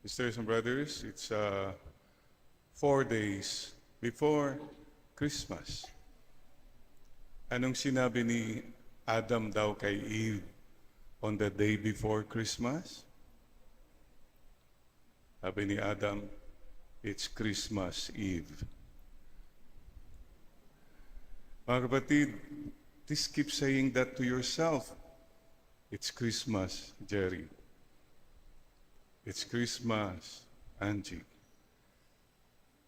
Sisters and brothers, it's 4 days before Christmas. Anong sinabi ni Adam daw kay Eve on the day before Christmas? Sabi ni Adam, it's Christmas Eve. Mga kapatid, please keep saying that to yourself. It's Christmas, Jerry. It's Christmas, Angie.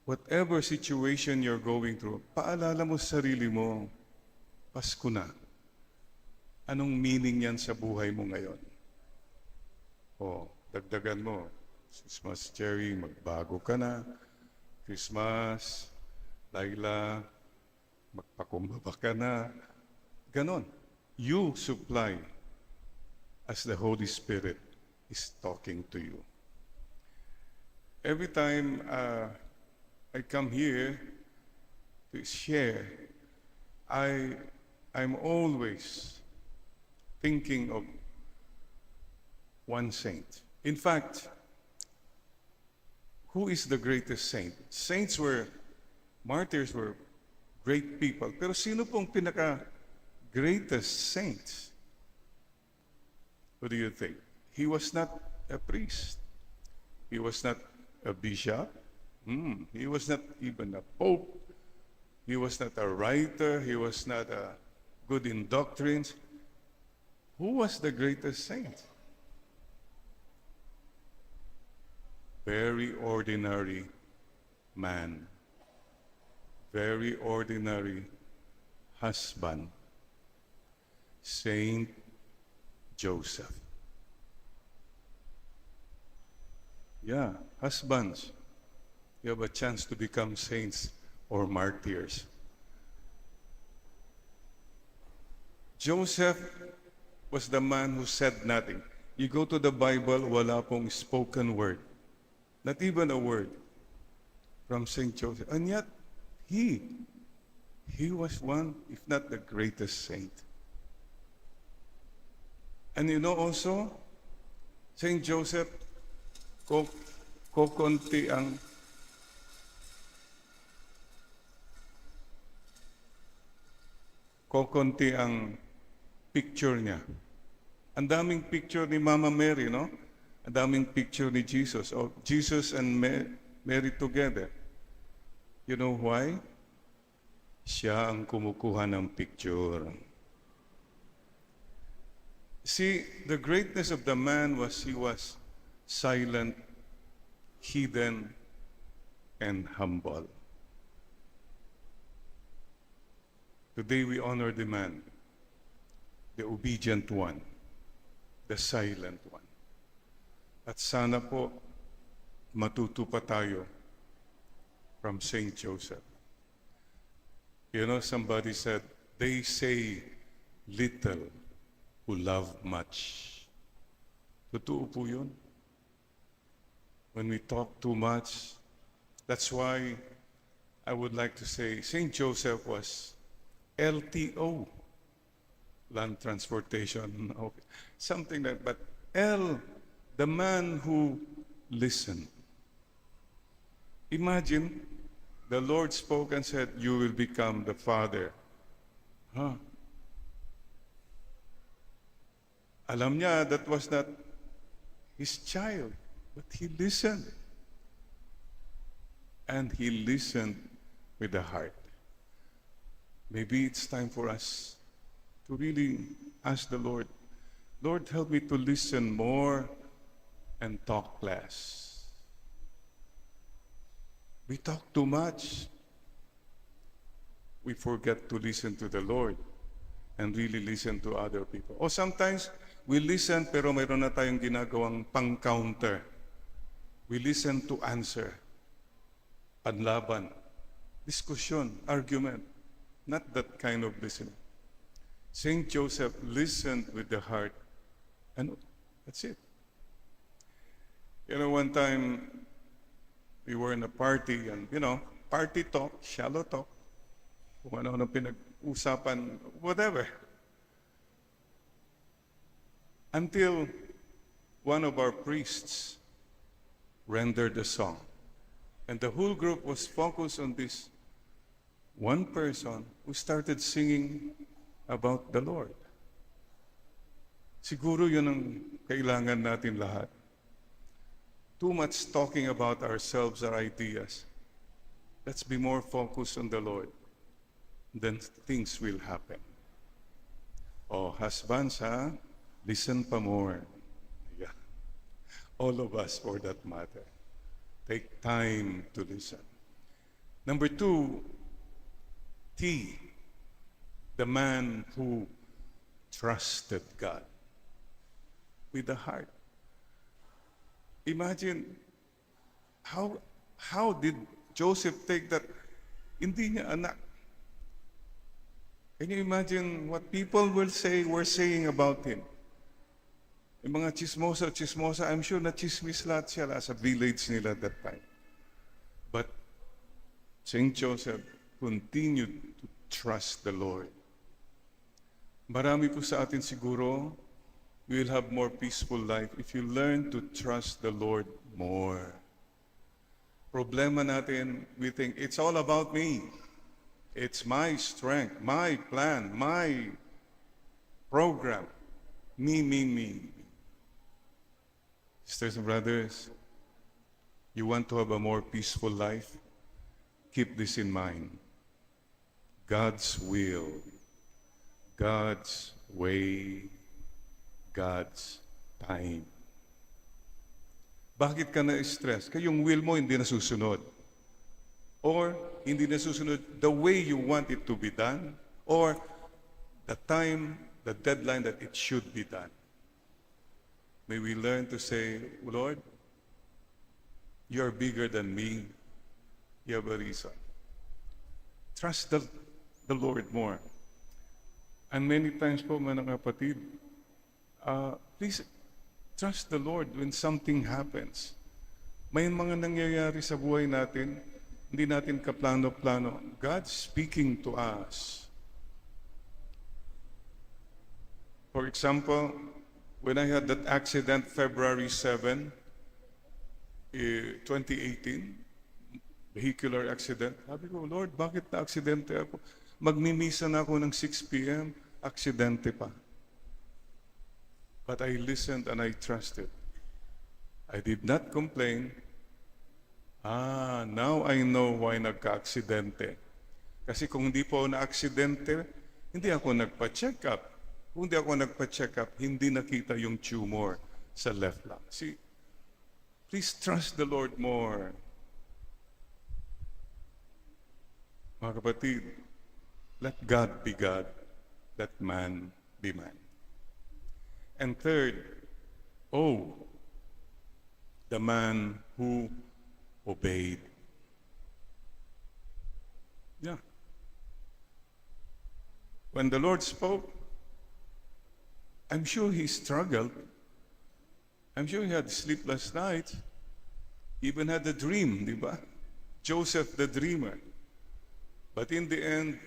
Whatever situation you're going through, paalala mo sa sarili mo, Pasko na. Anong meaning yan sa buhay mo ngayon? O, dagdagan mo. Christmas, Jerry, magbago ka na. Christmas, Laila, magpakumbaba ka na. Ganon. You supply as the Holy Spirit is talking to you. Every time I come here to share, I'm always thinking of one saint. In fact, who is the greatest saint? Martyrs were great people. Pero sino pong pinaka-greatest saint? What do you think? He was not a priest. He was not a bishop. He was not even a pope. He was not a writer. He was not good in doctrines. Who was the greatest saint? Very ordinary man. Very ordinary husband. Saint Joseph. Yeah, husbands, you have a chance to become saints or martyrs. Joseph was the man who said nothing. You go to the Bible, wala pong spoken word. Not even a word from Saint Joseph. And yet, he was one, if not the greatest saint. And you know also, Saint Joseph, kokonti ang picture niya. Ang daming picture ni Mama Mary, no? Ang daming picture ni Jesus. Oh, Jesus and Mary together. You know why? Siya ang kumukuha ng picture. See, the greatness of the man was he was silent, hidden, and humble. Today we honor the man, the obedient one, the silent one. At sana po matuto pa tayo from Saint Joseph. You know, somebody said, they say little who love much. Totoo po yun. When we talk too much, that's why I would like to say Saint Joseph was LTO, land transportation, something like that. But the man who listened. Imagine the Lord spoke and said, you will become the father. Alam niya that was not his child. But he listened. And he listened with the heart. Maybe it's time for us to really ask the Lord, Lord, help me to listen more and talk less. We talk too much. We forget to listen to the Lord and really listen to other people. Or sometimes, we listen pero mayroon na tayong ginagawang pang-counter. We listen to answer, panlaban, discussion, argument. Not that kind of listening. Saint Joseph listened with the heart, and that's it. You know, one time we were in a party, and party talk, shallow talk, kung ano pinag-usapan, whatever. Until one of our priests rendered a song. And the whole group was focused on this one person who started singing about the Lord. Siguro yun ang kailangan natin lahat. Too much talking about ourselves or ideas. Let's be more focused on the Lord. Then things will happen. Oh, husbands, listen pa more. Yeah. All of us, for that matter. Take time to listen. Number 2, T, the man who trusted God with the heart. Imagine, how did Joseph take that? Hindi niya anak. Can you imagine what people were saying about him? Yung mga chismosa, I'm sure na chismis lahat siya sa village nila at that time. But Saint Joseph continued to trust the Lord. Marami po sa atin siguro, we will have more peaceful life if you learn to trust the Lord more. Problema natin, we think, it's all about me. It's my strength, my plan, my program. Me. Sisters and brothers, you want to have a more peaceful life? Keep this in mind. God's will, God's way, God's time. Bakit ka na-stress? Kayong will mo hindi nasusunod. Or hindi nasusunod the way you want it to be done, or the time, the deadline that it should be done. May we learn to say, Lord, you are bigger than me. You have a reason. Trust the Lord more. And many times po, mga kapatid, please trust the Lord when something happens. May mga nangyayari sa buhay natin, hindi natin kaplano-plano. God's speaking to us. For example, when I had that accident February 7, 2018, vehicular accident, sabi ko, Lord, bakit na-aksidente ako? Magmimisa na ako ng 6 p.m., aksidente pa. But I listened and I trusted. I did not complain. Now I know why nagka-aksidente. Kasi kung hindi po na-aksidente, hindi ako nagpa-check up. Kung hindi ako nagpa-check up, hindi nakita yung tumor sa left lung. See, please trust the Lord more. Mga kapatid, let God be God, let man be man. And third, the man who obeyed. Yeah. When the Lord spoke, I'm sure he struggled. I'm sure he had sleepless nights. Even had a dream, di ba? Joseph the dreamer. But in the end,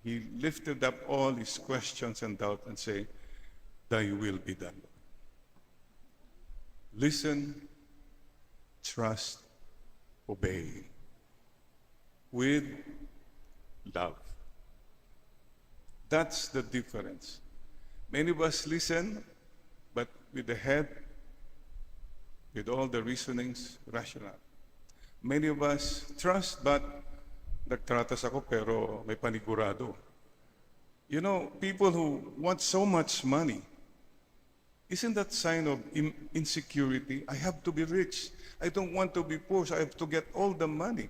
he lifted up all his questions and doubts and said, thy will be done. Listen, trust, obey with love. That's the difference. Many of us listen, but with the head, with all the reasonings, rational. Many of us trust, but nagtratas ako pero may panigurado. You know, people who want so much money, isn't that sign of insecurity? I have to be rich. I don't want to be poor, so I have to get all the money.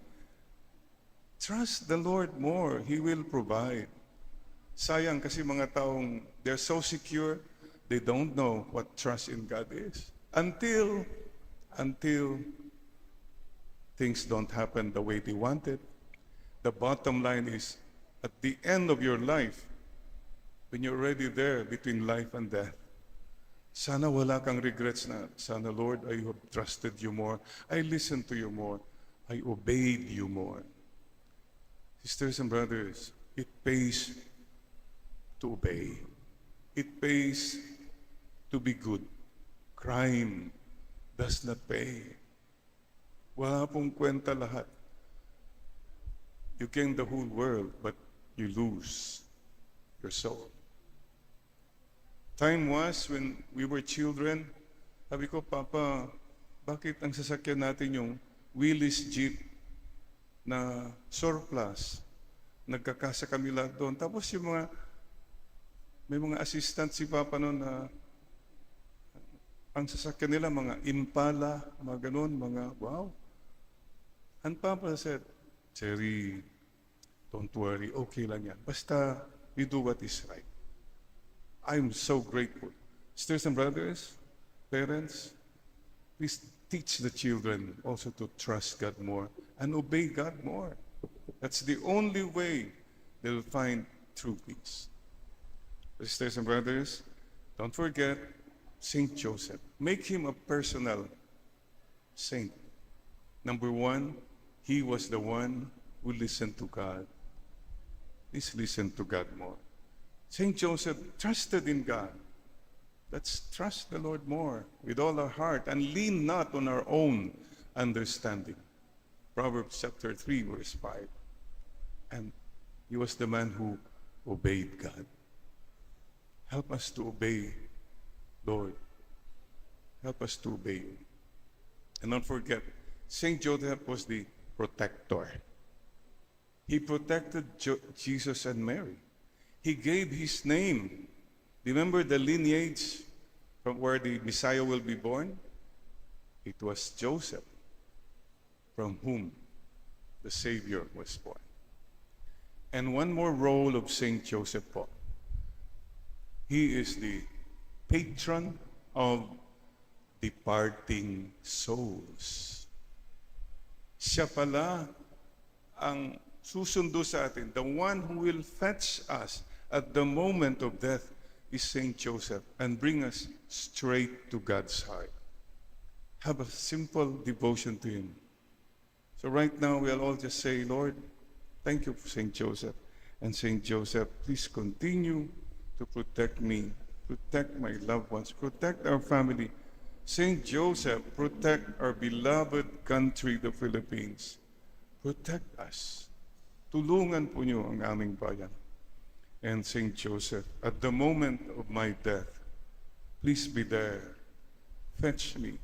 Trust the Lord more. He will provide. Sayang kasi mga taong, they're so secure, they don't know what trust in God is. Until things don't happen the way they wanted. The bottom line is, at the end of your life, when you're already there between life and death, sana wala kang regrets na, sana Lord, I have trusted you more. I listened to you more. I obeyed you more. Sisters and brothers, it pays to obey. It pays to be good. Crime does not pay. Wala pong kwenta lahat. You gain the whole world, but you lose your soul. Time was when we were children, sabi ko, Papa, bakit ang sasakyan natin yung Willys Jeep na surplus? Nagkakasa kami lahat doon. Tapos yung may mga assistant si Papa noon na ang sasakyan nila, mga Impala, mga ganun, mga wow. And Papa said, Jerry, don't worry, okay lang yan. Basta you do what is right. I'm so grateful. Sisters and brothers, parents, please teach the children also to trust God more and obey God more. That's the only way they'll find true peace. Sisters and brothers, don't forget Saint Joseph. Make him a personal saint. Number one, he was the one who listened to God. Please listen to God more. Saint Joseph trusted in God. Let's trust the Lord more with all our heart and lean not on our own understanding. Proverbs chapter 3, verse 5. And he was the man who obeyed God. Help us to obey, Lord. Help us to obey you. And don't forget, Saint Joseph was the protector. He protected Jesus and Mary. He gave his name. Remember the lineage from where the Messiah will be born? It was Joseph, from whom the Savior was born. And one more role of Saint Joseph po. He is the patron of departing souls. Siya pala ang susundo sa atin. The one who will fetch us at the moment of death is Saint Joseph and bring us straight to God's heart. Have a simple devotion to him. So right now, we'll all just say, Lord, thank you for Saint Joseph. And Saint Joseph, please continue to protect me, protect my loved ones, protect our family. Saint Joseph, protect our beloved country, the Philippines. Protect us. Tulungan po niyo ang aming bayan. And Saint Joseph, at the moment of my death, please be there. Fetch me,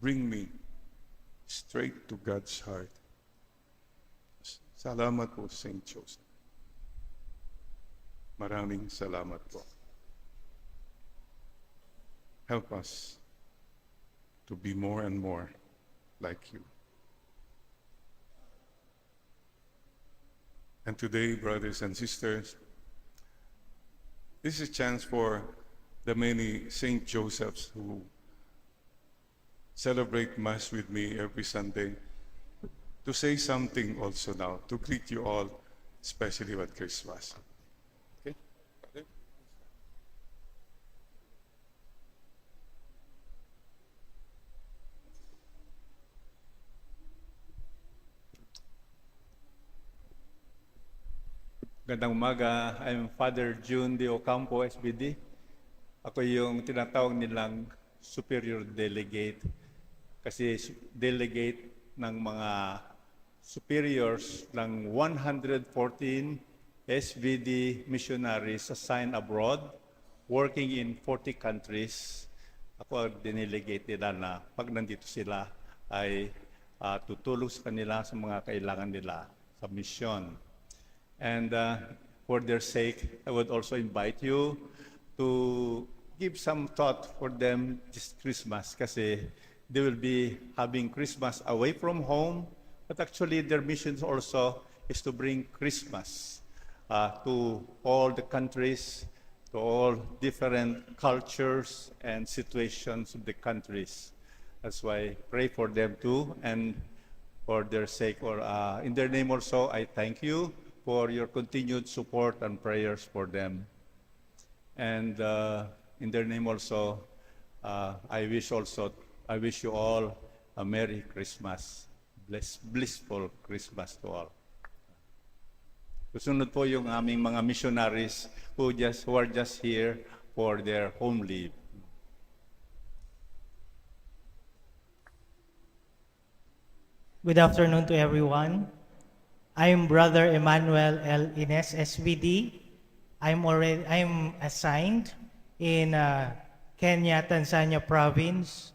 bring me straight to God's heart. Salamat po, Saint Joseph. Maraming salamat po. Help us to be more and more like you. And today, brothers and sisters, this is a chance for the many Saint Josephs who celebrate Mass with me every Sunday to say something also now, to greet you all, especially at Christmas. Okay? Gandang umaga, I'm Father June de Ocampo, SBD. Ako yung tinatawag nilang superior delegate kasi delegate ng mga superiors ng 114 SBD missionaries assigned abroad, working in 40 countries. Ako ang dinilegate nila na pag nandito sila ay tutulong sa kanila sa mga kailangan nila sa mission. And for their sake, I would also invite you to give some thought for them this Christmas kasi they will be having Christmas away from home, but actually their mission also is to bring Christmas to all the countries, to all different cultures and situations of the countries. That's why I pray for them too, and for their sake, or in their name also, I thank you for your continued support and prayers for them. And in their name also, I wish you all a Merry Christmas, blissful Christmas to all. Susunod po yung aming mga missionaries who are just here for their home leave. Good afternoon to everyone. I'm Brother Emmanuel L. Ines, SVD. I'm assigned in Kenya, Tanzania province.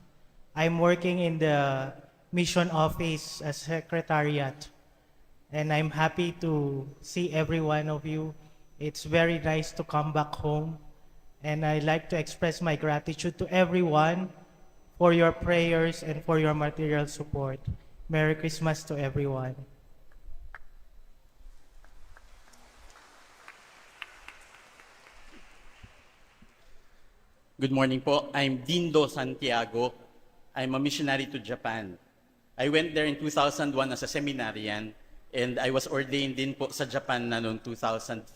I'm working in the mission office as secretariat, and I'm happy to see every one of you. It's very nice to come back home, and I'd like to express my gratitude to everyone for your prayers and for your material support. Merry Christmas to everyone. Good morning po. I'm Dindo Santiago. I'm a missionary to Japan. I went there in 2001 as a seminarian and I was ordained din po sa Japan na noong 2005.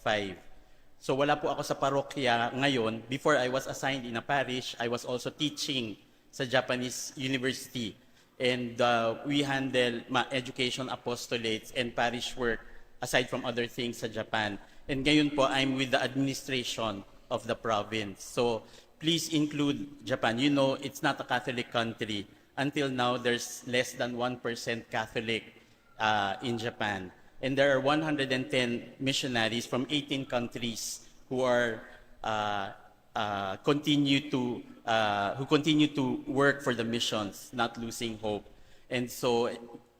So wala po ako sa parokya ngayon. Before I was assigned in a parish, I was also teaching sa Japanese university. And we handle education apostolates and parish work aside from other things sa Japan. And ngayon po, I'm with the administration of the province. So please include Japan. You know, it's not a Catholic country. Until now, there's less than 1% Catholic in Japan. And there are 110 missionaries from 18 countries who are continue to work for the missions, not losing hope. And so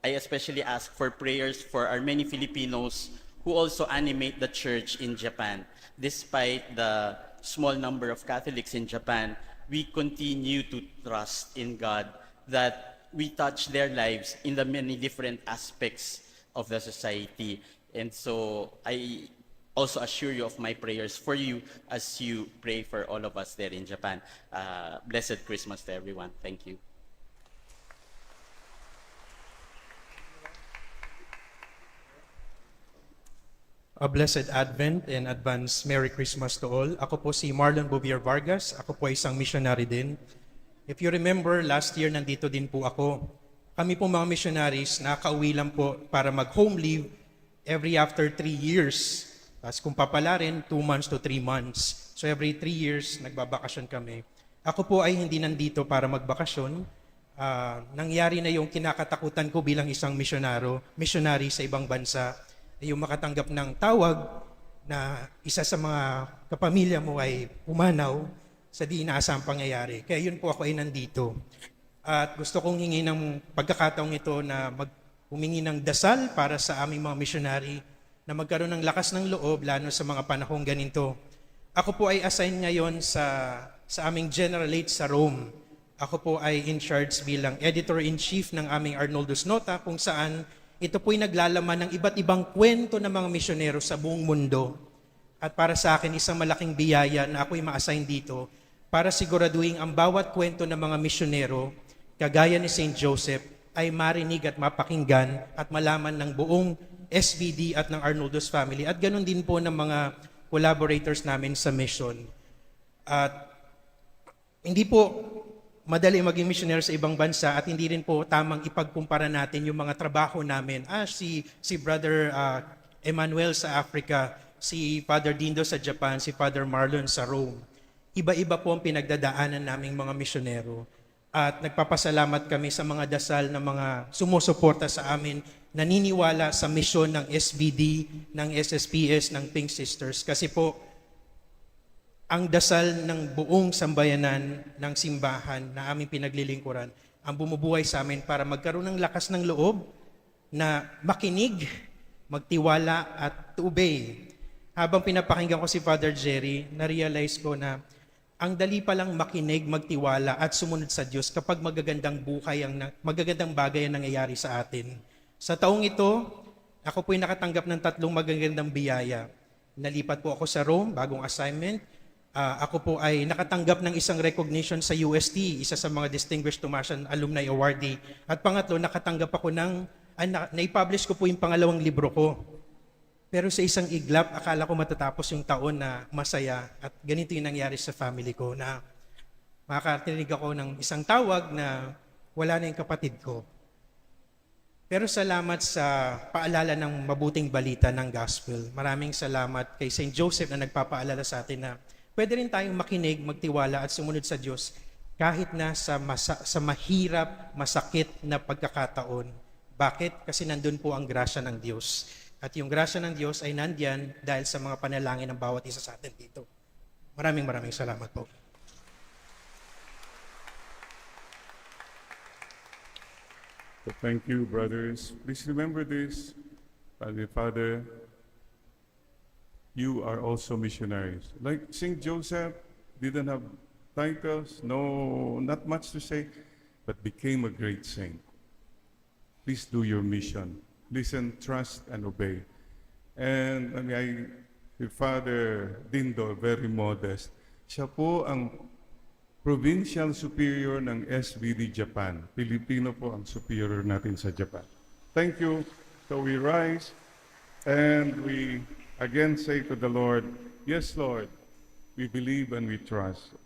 I especially ask for prayers for our many Filipinos who also animate the church in Japan. Despite the small number of Catholics in Japan, we continue to trust in God that we touch their lives in the many different aspects of the society. And so I also assure you of my prayers for you as you pray for all of us there in Japan. Blessed Christmas to everyone. Thank you. A blessed Advent and advance Merry Christmas to all. Ako po si Marlon Bouvier Vargas. Ako po ay isang missionary din. If you remember, last year nandito din po ako. Kami po mga missionaries, nakauwi lang po para mag-home leave every after 3 years. Tapos kung papala rin, 2 months to 3 months. So every 3 years, nagbabakasyon kami. Ako po ay hindi nandito para magbakasyon. Nangyari na yung kinakatakutan ko bilang isang missionary sa ibang bansa. Yung makatanggap ng tawag na isa sa mga kapamilya mo ay pumanaw sa di inaasang pangyayari. Kaya yun po ako ay nandito. At gusto kong hingi ng pagkakataong ito na humingi ng dasal para sa aming mga missionary na magkaroon ng lakas ng loob lalo sa mga panahong ganito. Ako po ay assign ngayon sa aming generalate sa Rome. Ako po ay in charge bilang editor-in-chief ng aming Arnoldus Nota kung saan ito po'y naglalaman ng iba't ibang kwento ng mga misyonero sa buong mundo. At para sa akin, isang malaking biyaya na ako'y ma-assign dito para siguraduhin ang bawat kwento ng mga misyonero, kagaya ni St. Joseph, ay marinig at mapakinggan at malaman ng buong SBD at ng Arnoldus family. At ganun din po ng mga collaborators namin sa mission. At hindi po madali maging missionary sa ibang bansa at hindi rin po tamang ipagkumpara natin yung mga trabaho namin. Si Brother Emmanuel sa Africa, si Father Dindo sa Japan, si Father Marlon sa Rome. Iba-iba po ang pinagdadaanan naming mga misyonero. At nagpapasalamat kami sa mga dasal ng mga sumusuporta sa amin, naniniwala sa misyon ng SBD, ng SSPS, ng Pink Sisters. Kasi po, ang dasal ng buong sambayanan ng simbahan na aming pinaglilingkuran ang bumubuhay sa amin para magkaroon ng lakas ng loob na makinig, magtiwala at to obey. Habang pinapakinggan ko si Father Jerry, na-realize ko na ang dali palang makinig, magtiwala at sumunod sa Diyos kapag magagandang bagay ang nangyayari sa atin. Sa taong ito, ako po'y nakatanggap ng 3 magagandang biyaya. Nalipat po ako sa Rome, bagong assignment. Ako po ay nakatanggap ng isang recognition sa UST, isa sa mga Distinguished Thomasian Alumni Awardee. At pangatlo, nakatanggap ako nai-publish ko po yung pangalawang libro ko. Pero sa isang iglap, akala ko matatapos yung taon na masaya. At ganito yung nangyari sa family ko na makakarinig ako ng isang tawag na wala na yung kapatid ko. Pero salamat sa paalala ng mabuting balita ng gospel. Maraming salamat kay St. Joseph na nagpapaalala sa atin na pwede rin tayong makinig, magtiwala at sumunod sa Diyos kahit na sa mahirap, masakit na pagkakataon. Bakit? Kasi nandun po ang grasya ng Diyos. At yung grasya ng Diyos ay nandyan dahil sa mga panalangin ng bawat isa sa atin dito. Maraming salamat po. So thank you, brothers. Please remember this, Father, you are also missionaries. Like St. Joseph didn't have titles, no, not much to say, but became a great saint. Please do your mission. Listen, trust, and obey. And si Father Dindo, very modest. Siya po ang Provincial Superior ng SVD Japan. Pilipino po ang superior natin sa Japan. Thank you. So we rise and we again say to the Lord, yes, Lord, we believe and we trust.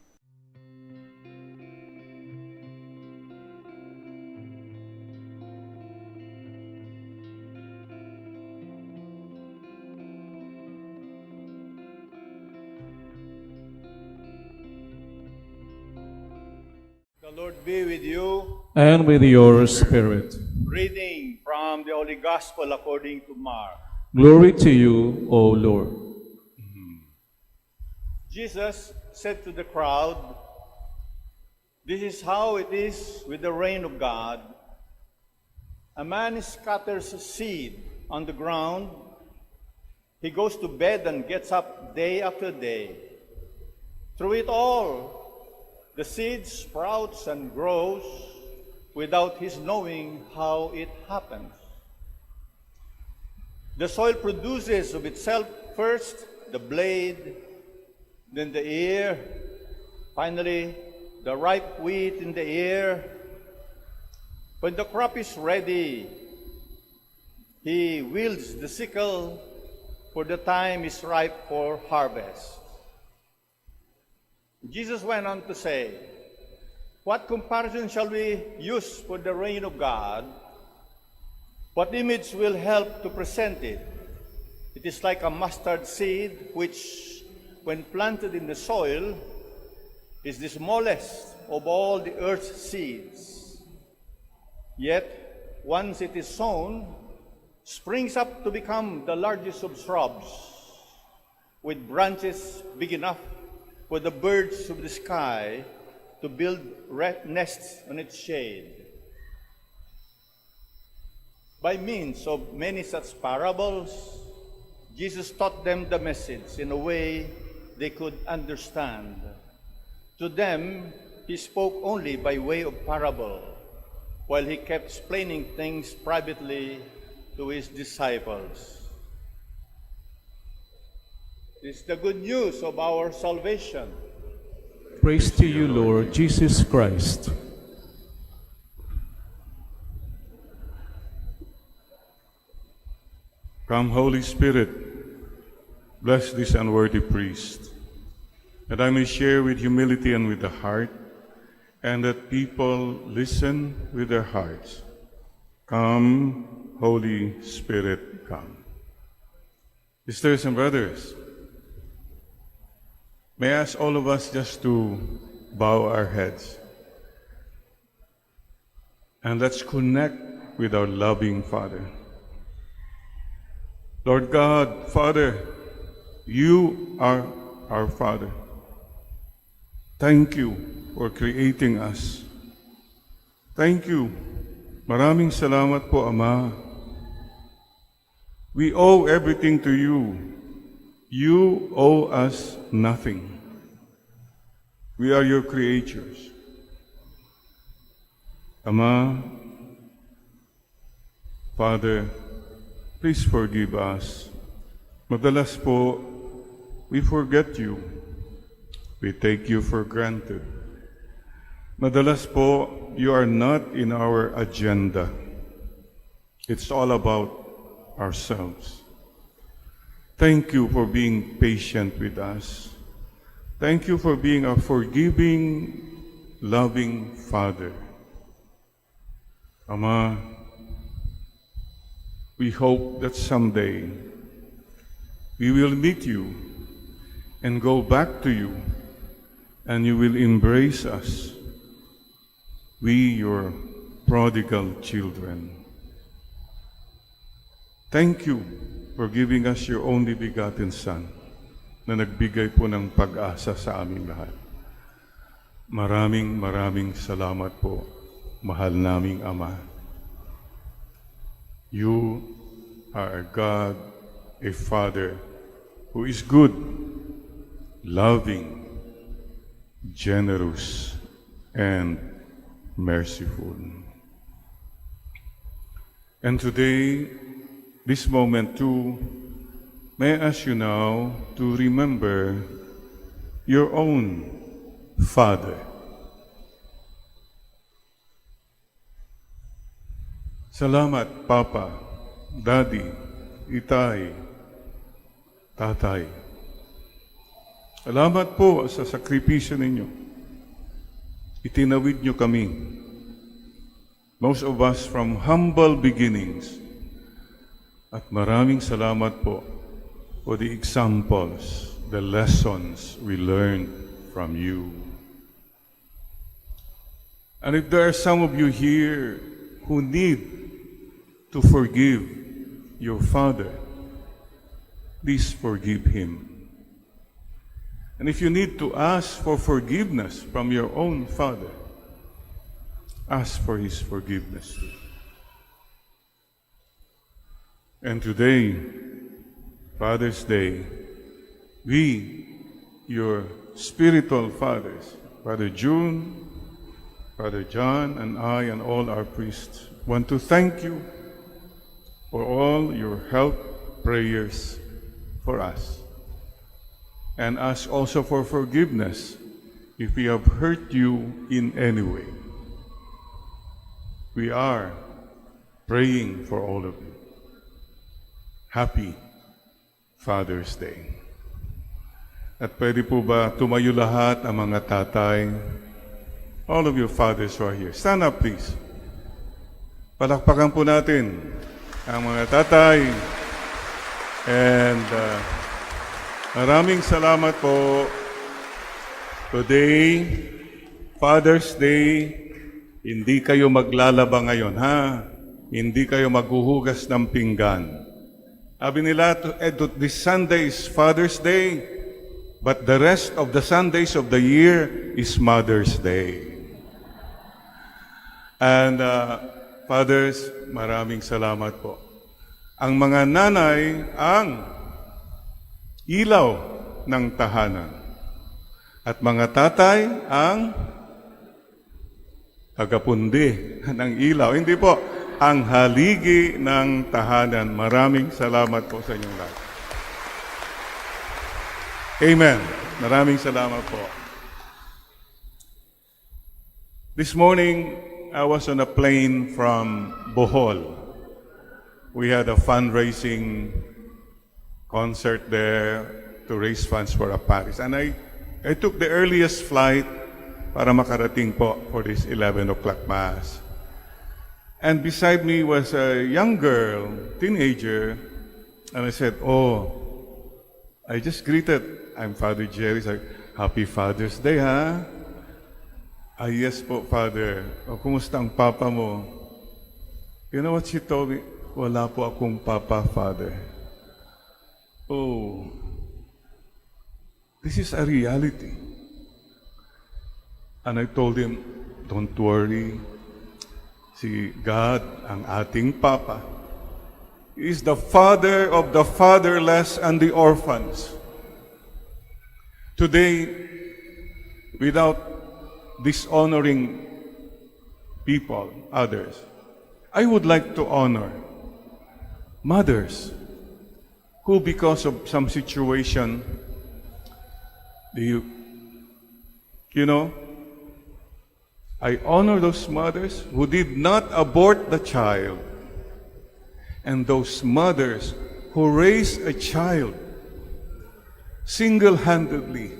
The Lord be with you. And with your spirit. Reading from the Holy Gospel according to Mark. Glory to you, O Lord. Jesus said to the crowd, "This is how it is with the reign of God. A man scatters seed on the ground. He goes to bed and gets up day after day. Through it all, the seed sprouts and grows without his knowing how it happens. The soil produces of itself first the blade, then the ear, finally the ripe wheat in the ear. When the crop is ready, he wields the sickle, for the time is ripe for harvest." Jesus went on to say, "What comparison shall we use for the reign of God? What image will help to present it? It is like a mustard seed, which, when planted in the soil, is the smallest of all the earth's seeds. Yet, once it is sown, springs up to become the largest of shrubs, with branches big enough for the birds of the sky to build nests on its shade." By means of many such parables, Jesus taught them the message in a way they could understand. To them, he spoke only by way of parable, while he kept explaining things privately to his disciples. This is the good news of our salvation. Praise to you, Lord Jesus Christ. Come, Holy Spirit, bless this unworthy priest, that I may share with humility and with the heart, and that people listen with their hearts. Come, Holy Spirit, come. Sisters and brothers, may I ask all of us just to bow our heads and let's connect with our loving Father. Lord God, Father, you are our Father. Thank you for creating us. Thank you. Maraming salamat po, Ama. We owe everything to you. You owe us nothing. We are your creatures. Ama, Father, please forgive us. Madalas po, we forget you. We take you for granted. Madalas po, you are not in our agenda. It's all about ourselves. Thank you for being patient with us. Thank you for being a forgiving, loving Father. Ama, we hope that someday we will meet you and go back to you, and you will embrace us, we, your prodigal children. Thank you for giving us your only begotten Son na nagbigay po ng pag-asa sa aming lahat. Maraming salamat po, mahal naming Ama. You are a God, a Father, who is good, loving, generous, and merciful. And today, this moment too, may I ask you now to remember your own Father. Salamat, Papa, Daddy, Itay, Tatay. Salamat po sa sakripisyo ninyo. Itinawid nyo kami. Most of us from humble beginnings. At maraming salamat po for the examples, the lessons we learned from you. And if there are some of you here who need to forgive your father, please forgive him. And if you need to ask for forgiveness from your own father, ask for his forgiveness too. And today, Father's Day, we, your spiritual fathers, Father June, Father John, and I, and all our priests, want to thank you for all your help, prayers for us. And ask also for forgiveness if we have hurt you in any way. We are praying for all of you. Happy Father's Day. At pwede po ba tumayo lahat ang mga tatay? All of you fathers who are here. Stand up, please. Palakpakan po natin ang mga tatay. And maraming salamat po. Today, Father's Day, hindi kayo maglalaba ngayon, ha? Hindi kayo maghuhugas ng pinggan. Sabi nila, this Sunday is Father's Day, but the rest of the Sundays of the year is Mother's Day. And fathers, maraming salamat po. Ang mga nanay ang ilaw ng tahanan. At mga tatay ang tagapundi ng ilaw. Hindi po, ang haligi ng tahanan. Maraming salamat po sa inyong lahat. Amen. Maraming salamat po. This morning, I was on a plane from Bohol. We had a fundraising concert there to raise funds for a parish. And I took the earliest flight para makarating po for this 11 o'clock Mass. And beside me was a young girl, teenager, and I said, I just greeted, I'm Father Jerry. Said, Happy Father's Day, ha? Yes po, Father. Kumusta ang papa mo? You know what she told me? Wala po akong papa, Father. This is a reality. And I told him, don't worry. Si God, ang ating Papa, is the Father of the fatherless and the orphans. Today, without dishonoring people, others, I would like to honor mothers who, because of some situation, I honor those mothers who did not abort the child, and those mothers who raised a child single-handedly.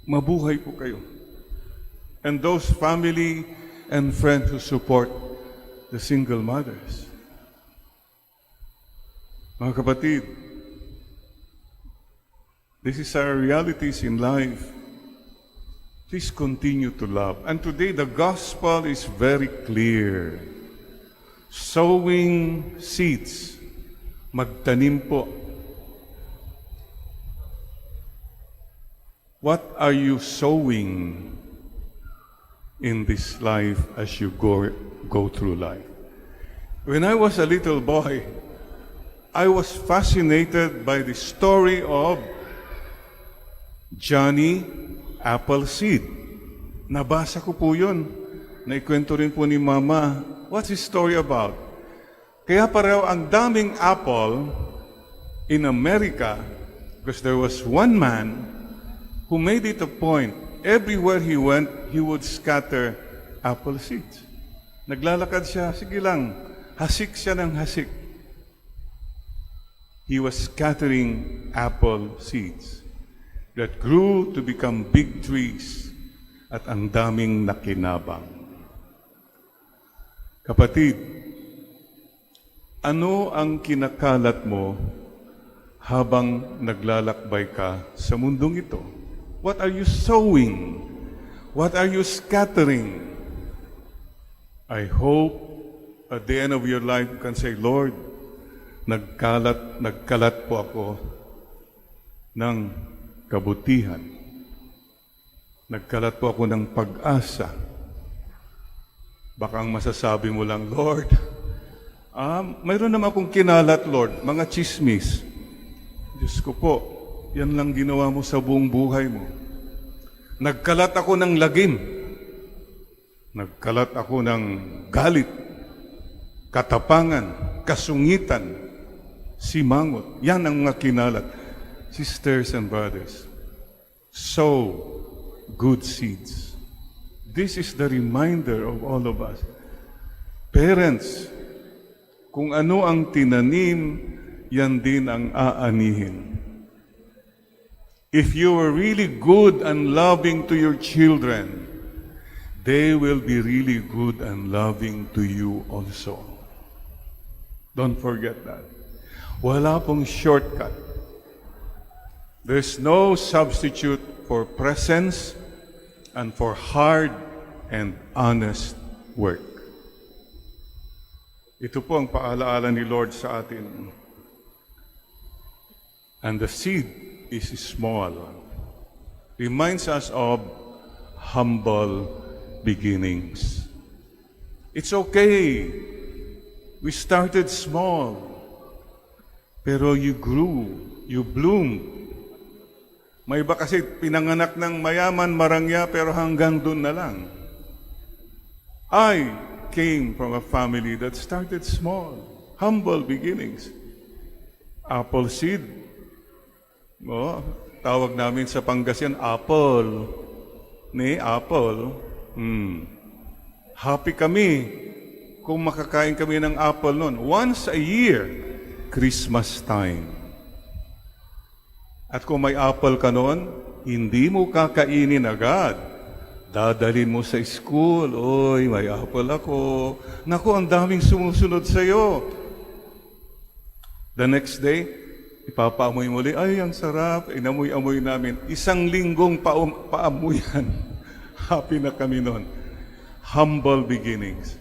Mabuhay po kayo. And those family and friends who support the single mothers. Mga kapatid, this is our realities in life. Please continue to love. And today the gospel is very clear. Sowing seeds magtanim po. What are you sowing in this life as you go through life? When I was a little boy, I was fascinated by the story of Johnny Appleseed. Nabasa ko po yun. Naikwento rin po ni Mama. What's his story about? Kaya pareho ang daming apple in America because there was one man who made it a point. Everywhere he went, he would scatter apple seeds. Naglalakad siya, sige lang, hasik siya ng hasik. He was scattering apple seeds that grew to become big trees at ang daming nakinabang. Kapatid, ano ang kinakalat mo habang naglalakbay ka sa mundong ito? What are you sowing? What are you scattering? I hope at the end of your life you can say, Lord, nagkalat po ako ng kabutihan. Nagkalat po ako ng pag-asa. Baka ang masasabi mo lang, Lord, mayroon naman akong kinalat, Lord, mga chismis. Diyos ko po, yan lang ginawa mo sa buong buhay mo. Nagkalat ako ng lagim. Nagkalat ako ng galit, katapangan, kasungitan, simangot. Yan ang mga kinalat. Sisters and brothers, sow good seeds. This is the reminder of all of us. Parents, kung ano ang tinanim, yan din ang aanihin. If you are really good and loving to your children, they will be really good and loving to you also. Don't forget that. Wala pong shortcut. There's no substitute for presence and for hard and honest work. Ito po ang paalaala ni Lord sa atin. And the seed is small. Reminds us of humble beginnings. It's okay. We started small. Pero you grew. You bloomed. May iba kasi pinanganak ng mayaman, marangya, pero hanggang doon na lang. I came from a family that started small, humble beginnings. Apple seed. Oh, tawag namin sa Pangasinan, apple. Apple. Happy kami kung makakain kami ng apple noon. Once a year, Christmas time. At kung may apple ka noon, hindi mo kakainin agad. Dadalhin mo sa school, oy, may apple ako. Naku, ang daming sumusunod sa'yo. The next day, ipapaamoy muli, ay, ang sarap, inamoy-amoy namin. 1 linggong paamuyan. Happy na kami noon. Humble beginnings.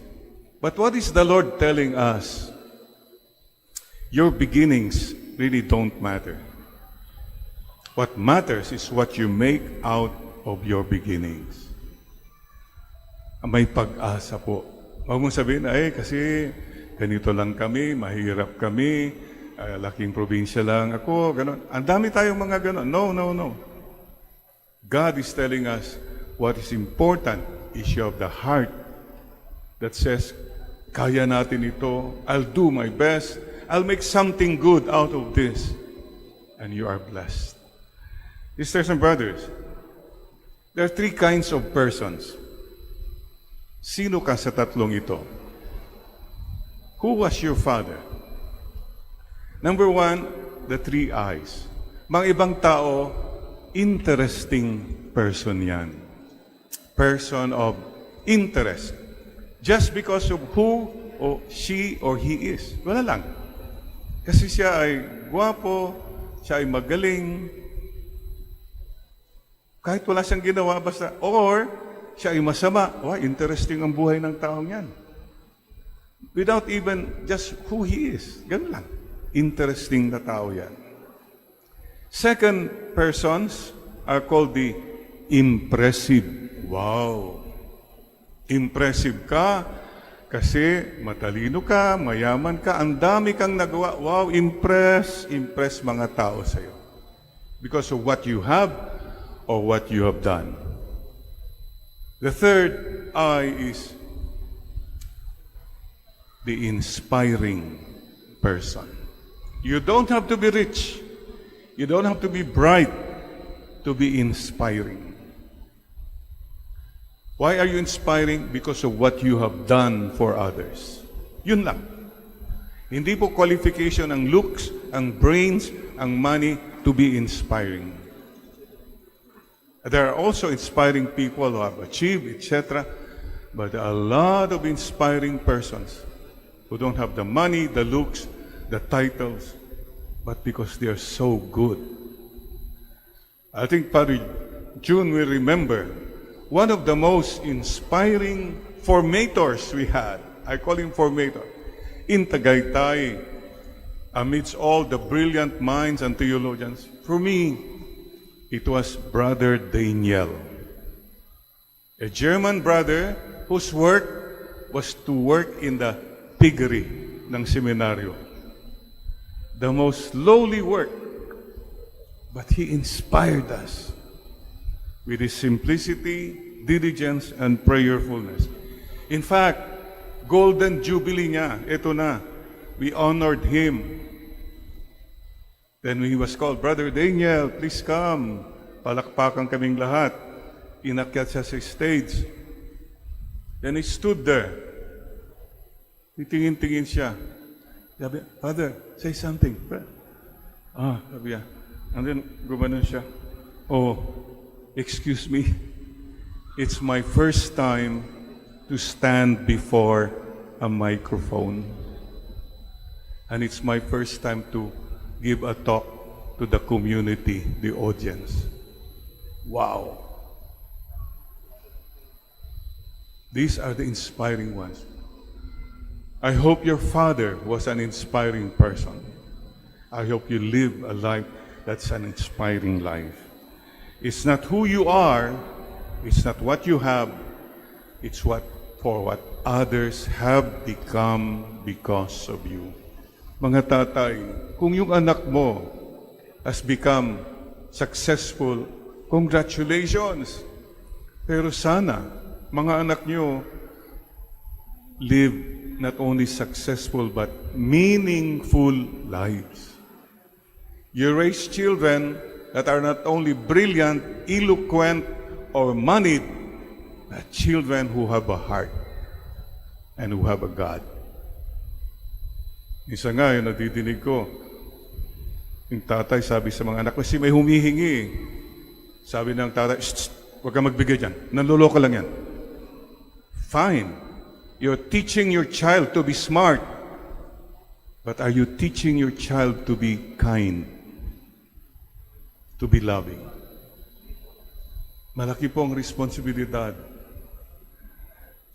But what is the Lord telling us? Your beginnings really don't matter. What matters is what you make out of your beginnings. May pag-asa po. Huwag mong sabihin, ay, kasi ganito lang kami, mahirap kami, laking probinsya lang ako, gano'n. Ang dami tayong mga gano'n. No, no, no. God is telling us what is important is you have the heart that says, kaya natin ito, I'll do my best, I'll make something good out of this, and you are blessed. Sisters and brothers, there are 3 kinds of persons. Sino ka sa tatlong ito? Who was your father? Number 1, the 3 eyes. Mga ibang tao, interesting person yan. Person of interest. Just because of who or she or he is. Wala lang. Kasi siya ay gwapo, siya ay magaling, kahit wala siyang ginawa, basta, or siya ay masama. Oh, interesting ang buhay ng taong yan. Without even just who he is. Ganun lang. Interesting na tao yan. Second persons are called the impressive. Wow! Impressive ka kasi matalino ka, mayaman ka, ang dami kang nagawa. Wow, impress mga tao sa'yo. Because of what you have or what you have done. The third I is the inspiring person. You don't have to be rich. You don't have to be bright to be inspiring. Why are you inspiring? Because of what you have done for others. Yun lang. Hindi po qualification ang looks, ang brains, ang money to be inspiring. There are also inspiring people who have achieved, etc. But there are a lot of inspiring persons who don't have the money, the looks, the titles, but because they are so good. I think Padre June will remember one of the most inspiring formators we had. I call him formator. In Tagaytay, amidst all the brilliant minds and theologians, for me, it was Brother Daniel, a German brother whose work was to work in the piggery ng seminaryo. The most lowly work, but he inspired us with his simplicity, diligence, and prayerfulness. In fact, Golden Jubilee niya, ito na, we honored him. Then he was called, Brother Daniel, please come. Palakpakan kaming lahat. Inakyat siya sa stage. Then he stood there. Titingin-tingin siya. Sabi, Father, say something. Sabi niya. And then, gumanon siya. Oh, excuse me. It's my first time to stand before a microphone. And it's my first time to give a talk to the community, the audience. Wow. These are the inspiring ones. I hope your father was an inspiring person. I hope you live a life that's an inspiring life. It's not who you are, it's not what you have, it's what others have become because of you. Mga tatay, kung yung anak mo has become successful, congratulations. Pero sana, mga anak nyo live not only successful but meaningful lives. You raise children that are not only brilliant, eloquent, or moneyed, but children who have a heart and who have a God. Isa nga, yung nadidinig ko, yung tatay sabi sa mga anak, kasi may humihingi. Sabi ng tatay, huwag kang magbigay dyan. Nanloloko lang yan. Fine. You're teaching your child to be smart. But are you teaching your child to be kind? To be loving? Malaki po ang responsibilidad.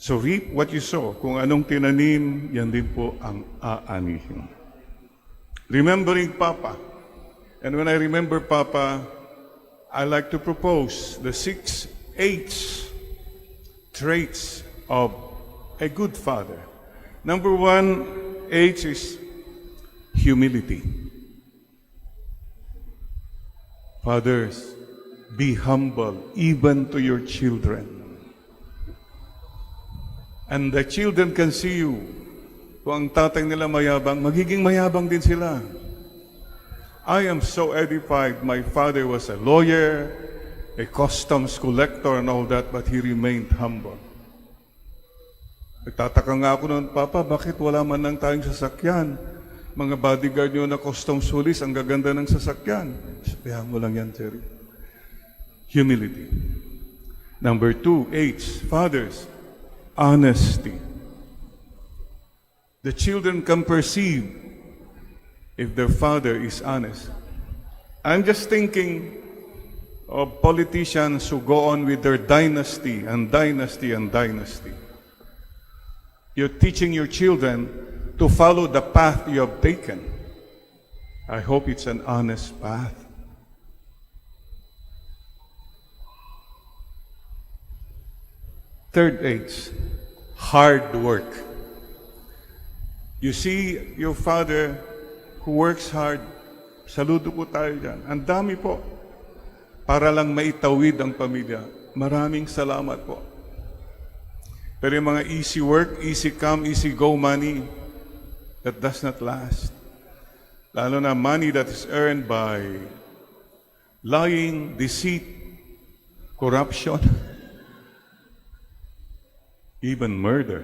So reap what you sow. Kung anong tinanim, yan din po ang aanihin. Remembering Papa. And when I remember Papa, I like to propose the 6 H's traits of a good father. Number 1, H is humility. Fathers, be humble even to your children. And the children can see you. Kung ang tatay nila mayabang, magiging mayabang din sila. I am so edified. My father was a lawyer, a customs collector and all that, but he remained humble. Nagtataka nga ako noon, Papa, bakit wala man lang tayong sasakyan? Mga bodyguard nyo na customs police, ang gaganda ng sasakyan. Sabihan mo lang yan, Jerry. Humility. Number 2, H, fathers, honesty. The children can perceive if their father is honest. I'm just thinking of politicians who go on with their dynasty and dynasty and dynasty. You're teaching your children to follow the path you have taken. I hope it's an honest path. Third H, hard work. You see your father who works hard. Saludo po tayo dyan. Ang dami po. Para lang maitawid ang pamilya. Maraming salamat po. Pero yung mga easy work, easy come, easy go money, that does not last. Lalo na money that is earned by lying, deceit, corruption, even murder.